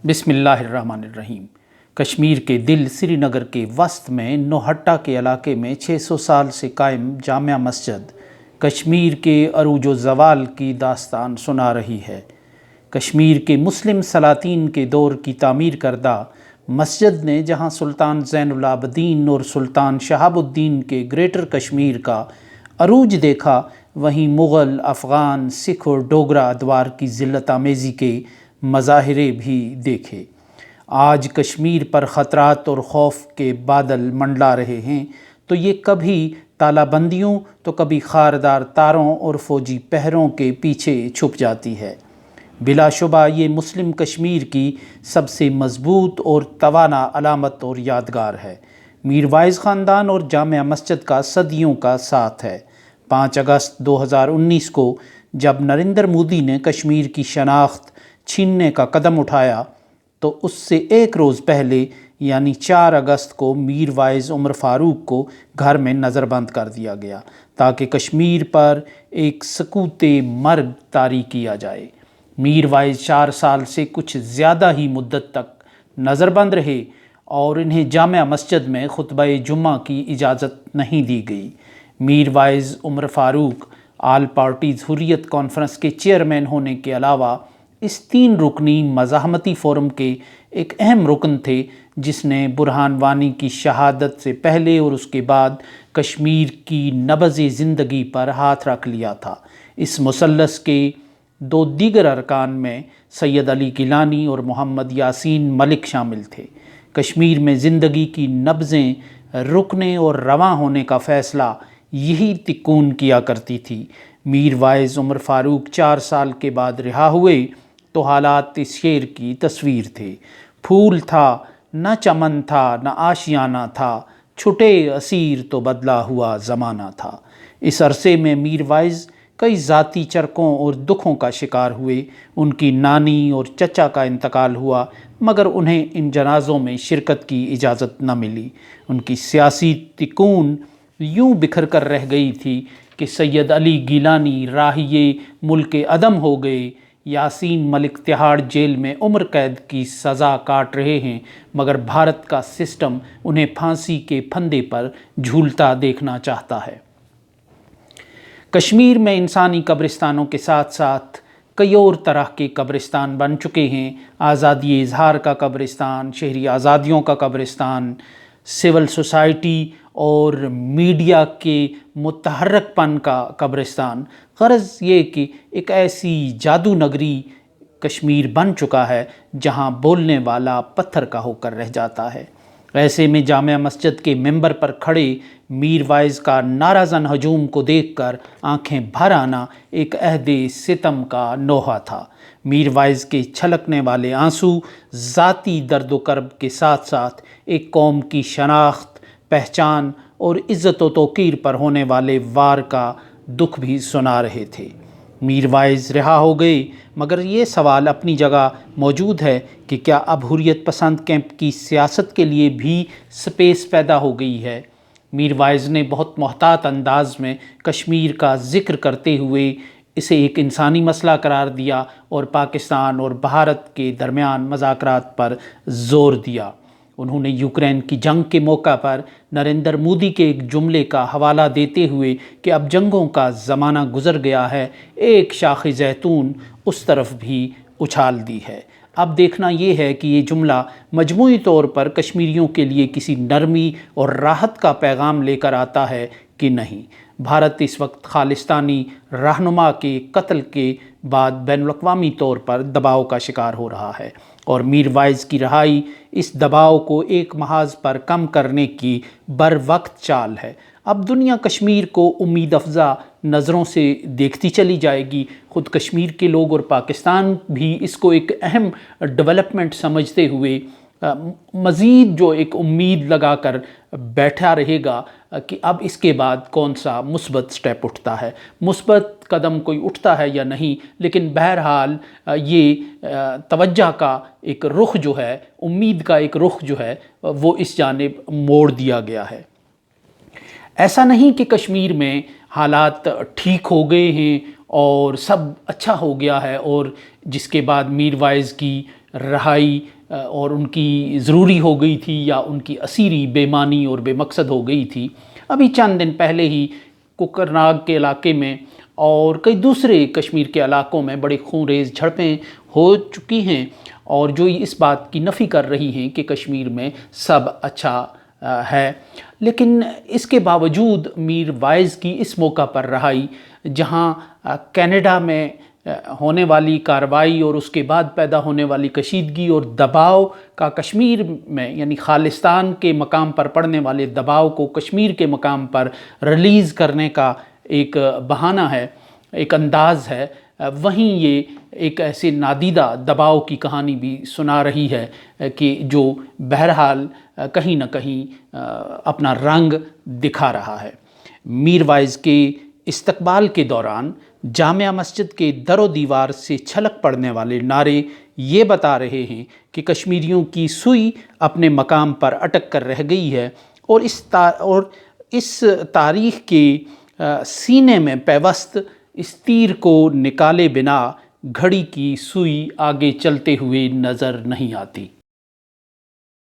بسم اللہ الرحمن الرحیم۔ کشمیر کے دل سری نگر کے وسط میں نوہٹا کے علاقے میں 600 سال سے قائم جامع مسجد کشمیر کے عروج و زوال کی داستان سنا رہی ہے۔ کشمیر کے مسلم سلاطین کے دور کی تعمیر کردہ مسجد نے جہاں سلطان زین العابدین اور سلطان شہاب الدین کے گریٹر کشمیر کا عروج دیکھا، وہیں مغل، افغان، سکھ اور ڈوگرا ادوار کی ذلت آمیزی کے مظاہرے بھی دیکھے۔ آج کشمیر پر خطرات اور خوف کے بادل منڈلا رہے ہیں، تو یہ کبھی تالہ بندیوں تو کبھی خاردار تاروں اور فوجی پہروں کے پیچھے چھپ جاتی ہے۔ بلا شبہ یہ مسلم کشمیر کی سب سے مضبوط اور توانا علامت اور یادگار ہے۔ میر وائز خاندان اور جامع مسجد کا صدیوں کا ساتھ ہے۔ 5 اگست 2019 کو جب نریندر مودی نے کشمیر کی شناخت چھیننے کا قدم اٹھایا، تو اس سے ایک روز پہلے یعنی 4 اگست کو میر وائز عمر فاروق کو گھر میں نظر بند کر دیا گیا تاکہ کشمیر پر ایک سکوت مرگ طاری کیا جائے۔ میر وائز 4 سال سے کچھ زیادہ ہی مدت تک نظر بند رہے اور انہیں جامع مسجد میں خطبہ جمعہ کی اجازت نہیں دی گئی۔ میر وائز عمر فاروق آل پارٹیز حریت کانفرنس کے چیئرمین ہونے کے علاوہ اس 3 رکنی مزاحمتی فورم کے ایک اہم رکن تھے، جس نے برہان وانی کی شہادت سے پہلے اور اس کے بعد کشمیر کی نبض زندگی پر ہاتھ رکھ لیا تھا۔ اس مثلث کے 2 دیگر ارکان میں سید علی گیلانی اور محمد یاسین ملک شامل تھے۔ کشمیر میں زندگی کی نبضیں رکنے اور رواں ہونے کا فیصلہ یہی تکون کیا کرتی تھی۔ میر وائز عمر فاروق 4 سال کے بعد رہا ہوئے تو حالات اس شعر کی تصویر تھے۔ پھول تھا نہ چمن تھا نہ آشیانہ تھا، چھٹے اسیر تو بدلا ہوا زمانہ تھا۔ اس عرصے میں میر وائز کئی ذاتی چرکوں اور دکھوں کا شکار ہوئے۔ ان کی نانی اور چچا کا انتقال ہوا، مگر انہیں ان جنازوں میں شرکت کی اجازت نہ ملی۔ ان کی سیاسی تکون یوں بکھر کر رہ گئی تھی کہ سید علی گیلانی راہی ملک عدم ہو گئے، یاسین ملک تہاڑ جیل میں عمر قید کی سزا کاٹ رہے ہیں، مگر بھارت کا سسٹم انہیں پھانسی کے پھندے پر جھولتا دیکھنا چاہتا ہے۔ کشمیر میں انسانی قبرستانوں کے ساتھ ساتھ کئی اور طرح کے قبرستان بن چکے ہیں۔ آزادی اظہار کا قبرستان، شہری آزادیوں کا قبرستان، سول سوسائٹی اور میڈیا کے متحرک پن کا قبرستان۔ غرض یہ کہ ایک ایسی جادو نگری کشمیر بن چکا ہے جہاں بولنے والا پتھر کا ہو کر رہ جاتا ہے۔ ایسے میں جامع مسجد کے ممبر پر کھڑے میر وائز کا نعرہ زن ہجوم کو دیکھ کر آنکھیں بھر آنا ایک عہد ستم کا نوحہ تھا۔ میر وائز کے چھلکنے والے آنسو ذاتی درد و کرب کے ساتھ ساتھ ایک قوم کی شناخت، پہچان اور عزت و توقیر پر ہونے والے وار کا دکھ بھی سنا رہے تھے۔ میر وائز رہا ہو گئے، مگر یہ سوال اپنی جگہ موجود ہے کہ کیا اب حریت پسند کیمپ کی سیاست کے لیے بھی سپیس پیدا ہو گئی ہے؟ میر وائز نے بہت محتاط انداز میں کشمیر کا ذکر کرتے ہوئے اسے ایک انسانی مسئلہ قرار دیا اور پاکستان اور بھارت کے درمیان مذاکرات پر زور دیا۔ انہوں نے یوکرین کی جنگ کے موقع پر نریندر مودی کے ایک جملے کا حوالہ دیتے ہوئے کہ اب جنگوں کا زمانہ گزر گیا ہے، ایک شاخ زیتون اس طرف بھی اچھال دی ہے۔ اب دیکھنا یہ ہے کہ یہ جملہ مجموعی طور پر کشمیریوں کے لیے کسی نرمی اور راحت کا پیغام لے کر آتا ہے کہ نہیں۔ بھارت اس وقت خالستانی رہنما کے قتل کے بعد بین الاقوامی طور پر دباؤ کا شکار ہو رہا ہے، اور میر وائز کی رہائی اس دباؤ کو ایک محاذ پر کم کرنے کی بر وقت چال ہے۔ اب دنیا کشمیر کو امید افزا نظروں سے دیکھتی چلی جائے گی۔ خود کشمیر کے لوگ اور پاکستان بھی اس کو ایک اہم ڈیولپمنٹ سمجھتے ہوئے مزید جو ایک امید لگا کر بیٹھا رہے گا کہ اب اس کے بعد کون سا مثبت سٹیپ اٹھتا ہے، مثبت قدم کوئی اٹھتا ہے یا نہیں، لیکن بہرحال یہ توجہ کا ایک رخ جو ہے، امید کا ایک رخ جو ہے، وہ اس جانب موڑ دیا گیا ہے۔ ایسا نہیں کہ کشمیر میں حالات ٹھیک ہو گئے ہیں اور سب اچھا ہو گیا ہے، اور جس کے بعد میر وائز کی رہائی اور ان کی ضروری ہو گئی تھی یا ان کی اسیری بے معنی اور بے مقصد ہو گئی تھی۔ ابھی چند دن پہلے ہی کوکرناگ کے علاقے میں اور کئی دوسرے کشمیر کے علاقوں میں بڑے خونریز جھڑپیں ہو چکی ہیں، اور جو اس بات کی نفی کر رہی ہیں کہ کشمیر میں سب اچھا ہے۔ لیکن اس کے باوجود میر وائز کی اس موقع پر رہائی، جہاں کینیڈا میں ہونے والی کارروائی اور اس کے بعد پیدا ہونے والی کشیدگی اور دباؤ کا کشمیر میں، یعنی خالصتان کے مقام پر پڑنے والے دباؤ کو کشمیر کے مقام پر ریلیز کرنے کا ایک بہانہ ہے، ایک انداز ہے، وہیں یہ ایک ایسے نادیدہ دباؤ کی کہانی بھی سنا رہی ہے کہ جو بہرحال کہیں نہ کہیں اپنا رنگ دکھا رہا ہے۔ میر وائز کے استقبال کے دوران جامع مسجد کے در و دیوار سے چھلک پڑنے والے نعرے یہ بتا رہے ہیں کہ کشمیریوں کی سوئی اپنے مقام پر اٹک کر رہ گئی ہے، اور اس تاریخ کے سینے میں پیوست اس تیر کو نکالے بنا گھڑی کی سوئی آگے چلتے ہوئے نظر نہیں آتی۔